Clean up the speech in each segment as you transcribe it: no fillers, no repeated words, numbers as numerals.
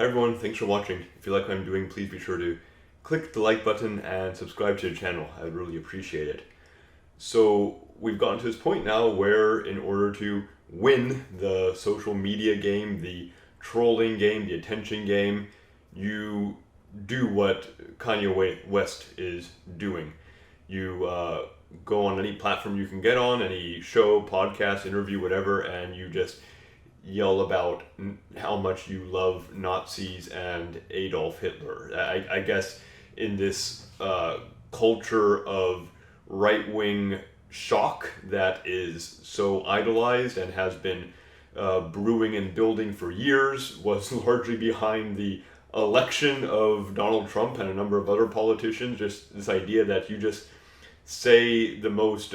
Hi everyone, thanks for watching. If you like what I'm doing, please be sure to click the like button and subscribe to the channel. I'd really appreciate it. So we've gotten to this point now where in order to win the social media game, the trolling game, the attention game, you do what Kanye West is doing. You go on any platform you can get on, any show, podcast, interview, whatever, and you just yell about how much you love Nazis and Adolf Hitler. I guess in this culture of right-wing shock that is so idolized and has been brewing and building for years, was largely behind the election of Donald Trump and a number of other politicians. Just this idea that you just say the most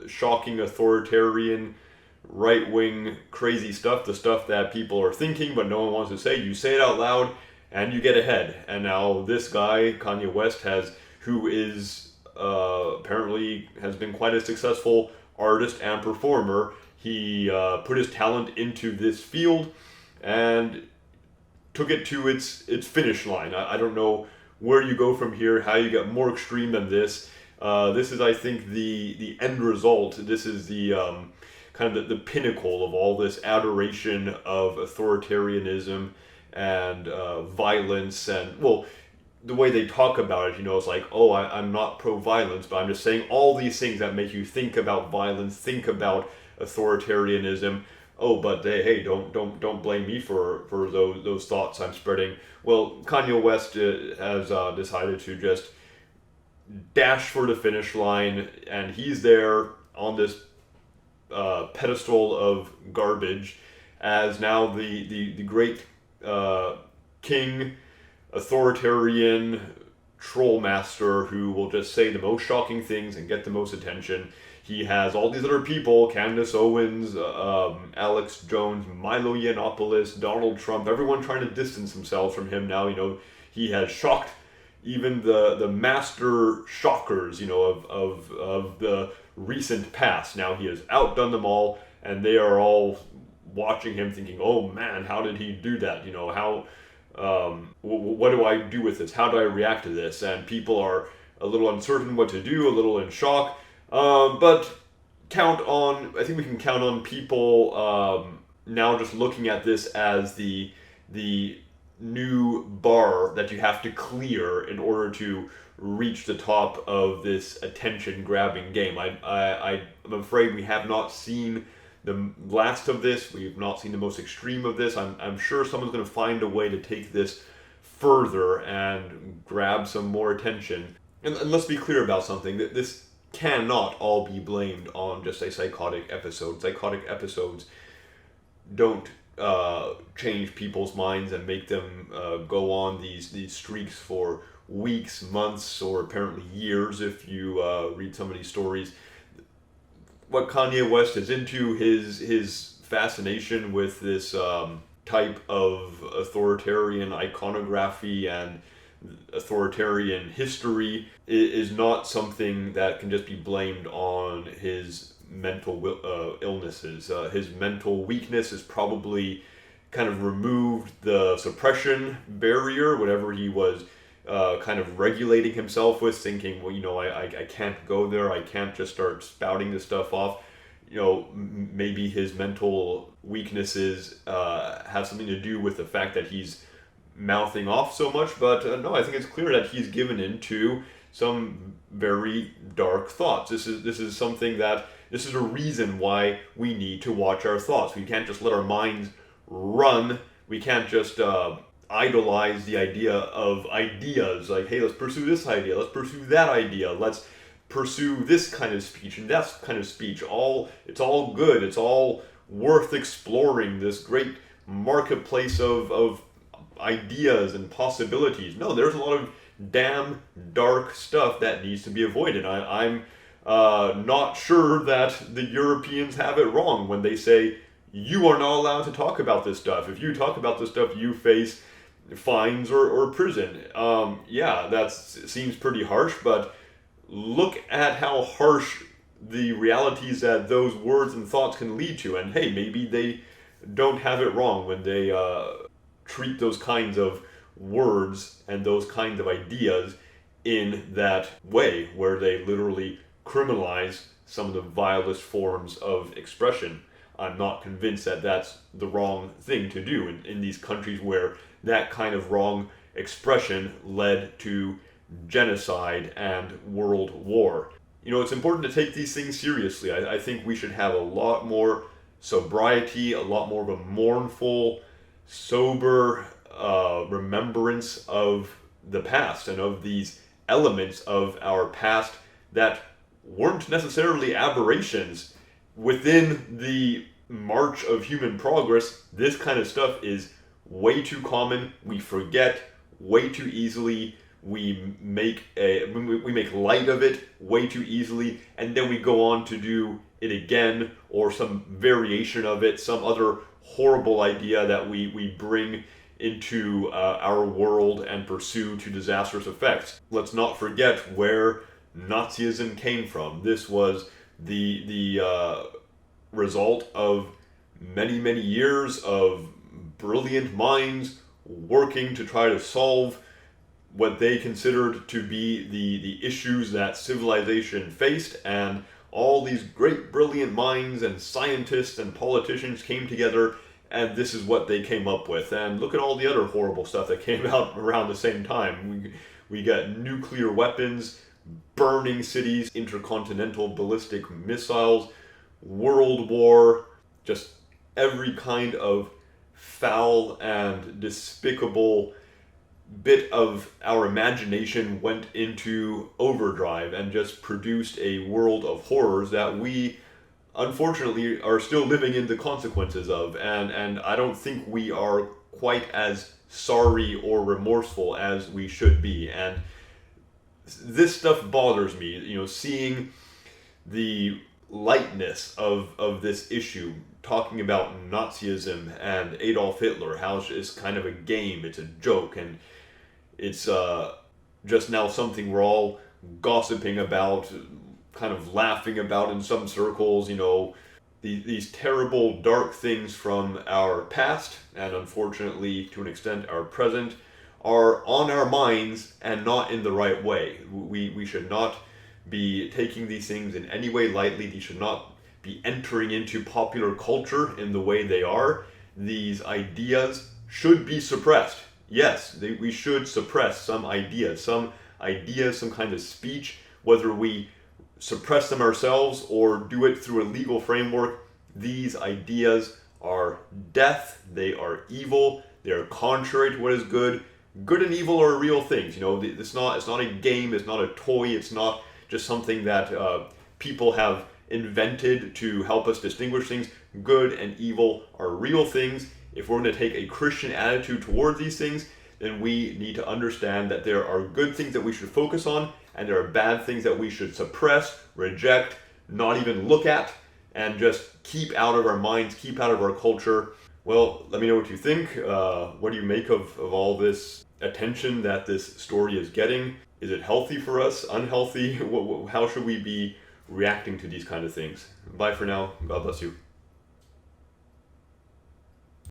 shocking authoritarian right-wing crazy stuff, the stuff that people are thinking but no one wants to say, you say it out loud and you get ahead. And now this guy, Kanye West, who is apparently has been quite a successful artist and performer. He put his talent into this field and took it to its finish line. I don't know where you go from here, how you get more extreme than this. This is, I think, the end result. This is the kind of the pinnacle of all this adoration of authoritarianism and violence. And, well, the way they talk about it, it's like, oh, I'm not pro-violence, but I'm just saying all these things that make you think about violence, think about authoritarianism. Oh, but hey, don't blame me for those thoughts I'm spreading. Well, Kanye West has decided to just dash for the finish line, and he's there on this pedestal of garbage as now the great king, authoritarian troll master who will just say the most shocking things and get the most attention. He has all these other people, Candace Owens, Alex Jones, Milo Yiannopoulos, Donald Trump, everyone trying to distance themselves from him now. He has shocked even the master shockers, of the recent past. Now he has outdone them all, and they are all watching him thinking, oh man, how did he do that? What do I do with this? How do I react to this? And people are a little uncertain what to do, a little in shock. But I think we can count on people now just looking at this as the new bar that you have to clear in order to reach the top of this attention-grabbing game. I'm afraid we have not seen the last of this. We've not seen the most extreme of this. I'm sure someone's going to find a way to take this further and grab some more attention. And let's be clear about something, that this cannot all be blamed on just a psychotic episode. Psychotic episodes don't change people's minds and make them go on these streaks for weeks, months, or apparently years if you read some of these stories. What Kanye West is into, his fascination with this type of authoritarian iconography and authoritarian history is not something that can just be blamed on his mental illnesses. His mental weakness has probably kind of removed the suppression barrier, whatever he was kind of regulating himself with, thinking, well, I can't go there, I can't just start spouting this stuff off. Maybe his mental weaknesses have something to do with the fact that he's mouthing off so much, but no, I think it's clear that he's given into some very dark thoughts. This is something that, this is a reason why we need to watch our thoughts. We can't just let our minds run. We can't just idolize the idea of ideas, like, hey, let's pursue this idea, let's pursue that idea, let's pursue this kind of speech and that kind of speech. It's all good, it's all worth exploring, this great marketplace of ideas and possibilities. No, there's a lot of damn dark stuff that needs to be avoided. I'm not sure that the Europeans have it wrong when they say you are not allowed to talk about this stuff. If you talk about this stuff, you face fines or prison. Yeah, that seems pretty harsh, but look at how harsh the realities that those words and thoughts can lead to. And hey, maybe they don't have it wrong when they treat those kinds of words and those kinds of ideas in that way, where they literally criminalize some of the vilest forms of expression. I'm not convinced that that's the wrong thing to do in these countries where that kind of wrong expression led to genocide and world war. It's important to take these things seriously. I think we should have a lot more sobriety, a lot more of a mournful, sober remembrance of the past and of these elements of our past that weren't necessarily aberrations. Within the march of human progress, this kind of stuff is way too common. We forget way too easily. We make light of it way too easily, and then we go on to do it again, or some variation of it, some other horrible idea that we bring into our world and pursue to disastrous effects. Let's not forget where Nazism came from. This was the result of many, many years of brilliant minds working to try to solve what they considered to be the issues that civilization faced, and all these great brilliant minds and scientists and politicians came together, and this is what they came up with. And look at all the other horrible stuff that came out around the same time. We got nuclear weapons, burning cities, intercontinental ballistic missiles, world war, just every kind of foul and despicable bit of our imagination went into overdrive and just produced a world of horrors that we unfortunately are still living in the consequences of, and I don't think we are quite as sorry or remorseful as we should be. And this stuff bothers me, seeing the lightness of this issue, talking about Nazism and Adolf Hitler, how it's kind of a game, it's a joke, and it's just now something we're all gossiping about, kind of laughing about in some circles, these terrible, dark things from our past, and unfortunately, to an extent, our present, are on our minds and not in the right way. We should not be taking these things in any way lightly. These should not be entering into popular culture in the way they are. These ideas should be suppressed. Yes, we should suppress some ideas, some kind of speech, whether we suppress them ourselves or do it through a legal framework. These ideas are death, they are evil, they are contrary to what is good. Good and evil are real things. It's not a game, it's not a toy, it's not just something that people have invented to help us distinguish things. Good and evil are real things. If we're going to take a Christian attitude toward these things, then we need to understand that there are good things that we should focus on, and there are bad things that we should suppress, reject, not even look at, and just keep out of our minds, keep out of our culture. Well, let me know what you think. What do you make of all this attention that this story is getting? Is it healthy for us? Unhealthy? How should we be reacting to these kind of things? Bye for now. God bless you.